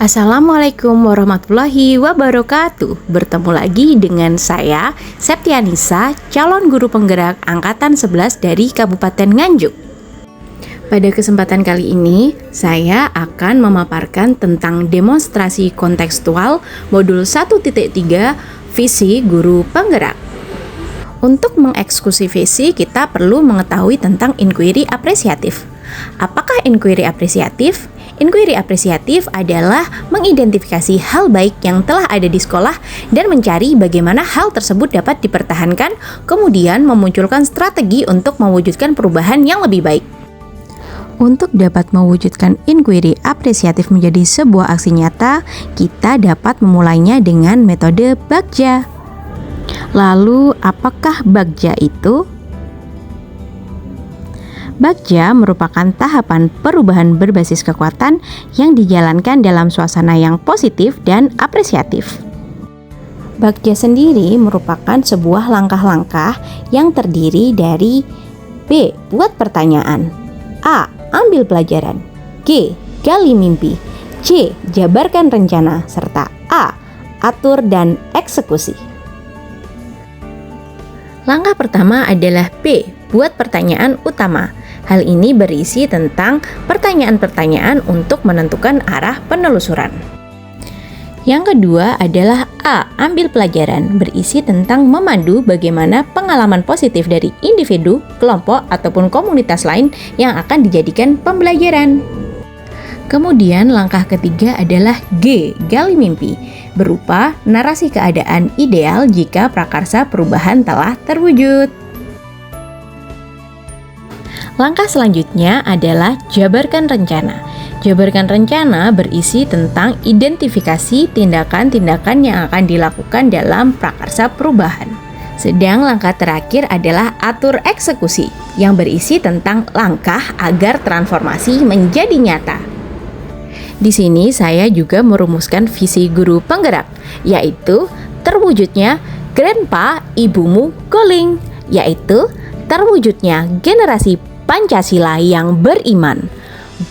Assalamualaikum warahmatullahi wabarakatuh. Bertemu lagi dengan saya, Septianisa, calon guru penggerak Angkatan 11 dari Kabupaten Nganjuk. Pada kesempatan kali ini, saya akan memaparkan tentang demonstrasi kontekstual modul 1.3 Visi Guru Penggerak. Untuk mengeksekusi visi, kita perlu mengetahui tentang inquiry apresiatif. Apakah inquiry apresiatif? Inquiry apresiatif adalah mengidentifikasi hal baik yang telah ada di sekolah dan mencari bagaimana hal tersebut dapat dipertahankan, kemudian memunculkan strategi untuk mewujudkan perubahan yang lebih baik. Untuk dapat mewujudkan inquiry apresiatif menjadi sebuah aksi nyata, kita dapat memulainya dengan metode Bagja. Lalu, apakah Bagja itu? Bagja merupakan tahapan perubahan berbasis kekuatan yang dijalankan dalam suasana yang positif dan apresiatif. Bagja sendiri merupakan sebuah langkah-langkah yang terdiri dari B. Buat pertanyaan, A. Ambil pelajaran, G. Gali mimpi, C. Jabarkan rencana, serta A. Atur dan eksekusi. Langkah pertama adalah B. Buat pertanyaan utama. Hal ini berisi tentang pertanyaan-pertanyaan untuk menentukan arah penelusuran. Yang kedua adalah A. Ambil pelajaran, berisi tentang memandu bagaimana pengalaman positif dari individu, kelompok, ataupun komunitas lain yang akan dijadikan pembelajaran. Kemudian langkah ketiga adalah G. Gali mimpi, berupa narasi keadaan ideal jika prakarsa perubahan telah terwujud. Langkah selanjutnya adalah jabarkan rencana. Jabarkan rencana berisi tentang identifikasi tindakan-tindakan yang akan dilakukan dalam prakarsa perubahan. Sedang langkah terakhir adalah atur eksekusi, yang berisi tentang langkah agar transformasi menjadi nyata. Di sini saya juga merumuskan visi guru penggerak, yaitu terwujudnya Grandpa Ibumu Calling, yaitu terwujudnya generasi Pancasila yang beriman,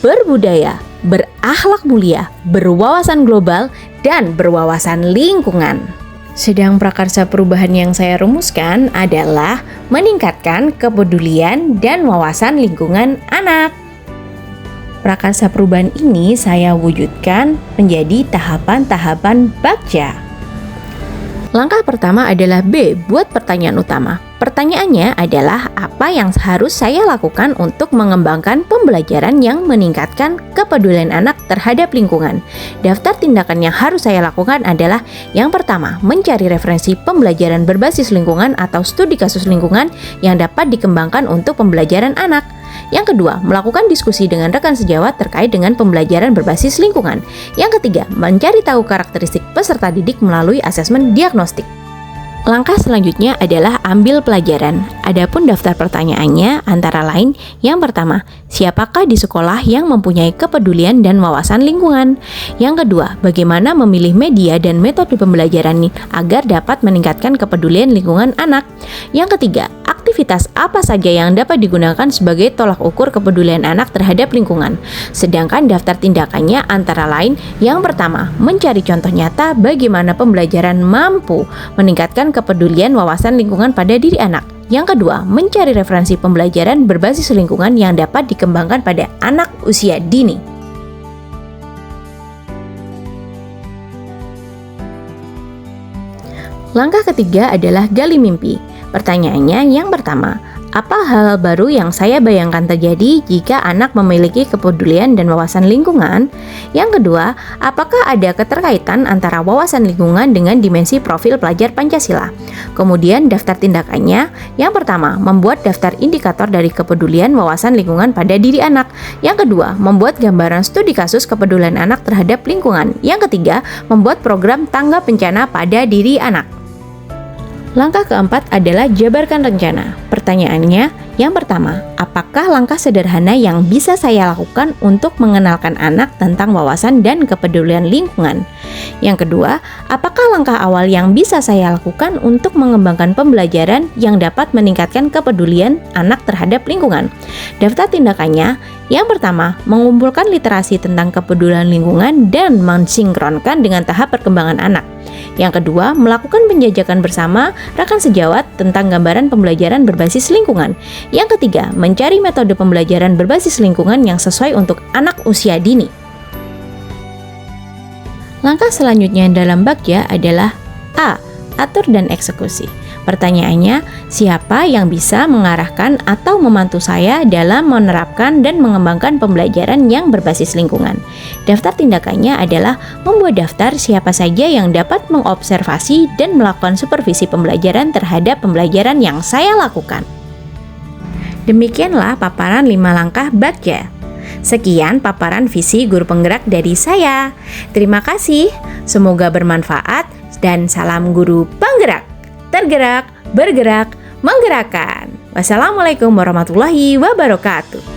berbudaya, berakhlak mulia, berwawasan global, dan berwawasan lingkungan. Sedang prakarsa perubahan yang saya rumuskan adalah meningkatkan kepedulian dan wawasan lingkungan anak. Prakarsa perubahan ini saya wujudkan menjadi tahapan-tahapan Bagja. Langkah pertama adalah B. Buat pertanyaan utama. Pertanyaannya adalah apa yang harus saya lakukan untuk mengembangkan pembelajaran yang meningkatkan kepedulian anak terhadap lingkungan. Daftar tindakan yang harus saya lakukan adalah yang pertama, mencari referensi pembelajaran berbasis lingkungan atau studi kasus lingkungan yang dapat dikembangkan untuk pembelajaran anak. Yang kedua, melakukan diskusi dengan rekan sejawat terkait dengan pembelajaran berbasis lingkungan. Yang ketiga, mencari tahu karakteristik peserta didik melalui asesmen diagnostik. Langkah selanjutnya adalah ambil pelajaran. Adapun daftar pertanyaannya antara lain, yang pertama, siapakah di sekolah yang mempunyai kepedulian dan wawasan lingkungan? Yang kedua, bagaimana memilih media dan metode pembelajaran agar dapat meningkatkan kepedulian lingkungan anak? Yang ketiga, aktivitas apa saja yang dapat digunakan sebagai tolak ukur kepedulian anak terhadap lingkungan? Sedangkan daftar tindakannya antara lain, yang pertama, mencari contoh nyata bagaimana pembelajaran mampu meningkatkan kepedulian wawasan lingkungan pada diri anak. Yang kedua, mencari referensi pembelajaran berbasis lingkungan yang dapat dikembangkan pada anak usia dini. Langkah ketiga adalah gali mimpi. Pertanyaannya yang pertama, apa hal baru yang saya bayangkan terjadi jika anak memiliki kepedulian dan wawasan lingkungan? Yang kedua, apakah ada keterkaitan antara wawasan lingkungan dengan dimensi profil pelajar Pancasila? Kemudian daftar tindakannya, yang pertama, membuat daftar indikator dari kepedulian wawasan lingkungan pada diri anak. Yang kedua, membuat gambaran studi kasus kepedulian anak terhadap lingkungan. Yang ketiga, membuat program tanggap bencana pada diri anak. Langkah keempat adalah jabarkan rencana. Pertanyaannya, yang pertama, apakah langkah sederhana yang bisa saya lakukan untuk mengenalkan anak tentang wawasan dan kepedulian lingkungan? Yang kedua, apakah langkah awal yang bisa saya lakukan untuk mengembangkan pembelajaran yang dapat meningkatkan kepedulian anak terhadap lingkungan? Daftar tindakannya, yang pertama, mengumpulkan literasi tentang kepedulian lingkungan dan mensinkronkan dengan tahap perkembangan anak. Yang kedua, melakukan penjajakan bersama rekan sejawat tentang gambaran pembelajaran berbasis lingkungan. Yang ketiga, mencari metode pembelajaran berbasis lingkungan yang sesuai untuk anak usia dini. Langkah selanjutnya dalam Bagja adalah A. Atur dan eksekusi. Pertanyaannya, siapa yang bisa mengarahkan atau membantu saya dalam menerapkan dan mengembangkan pembelajaran yang berbasis lingkungan? Daftar tindakannya adalah membuat daftar siapa saja yang dapat mengobservasi dan melakukan supervisi pembelajaran terhadap pembelajaran yang saya lakukan. Demikianlah paparan 5 langkah Bagja. Sekian paparan visi guru penggerak dari saya. Terima kasih, semoga bermanfaat dan salam guru penggerak. Tergerak, bergerak, menggerakkan. Wassalamualaikum warahmatullahi wabarakatuh.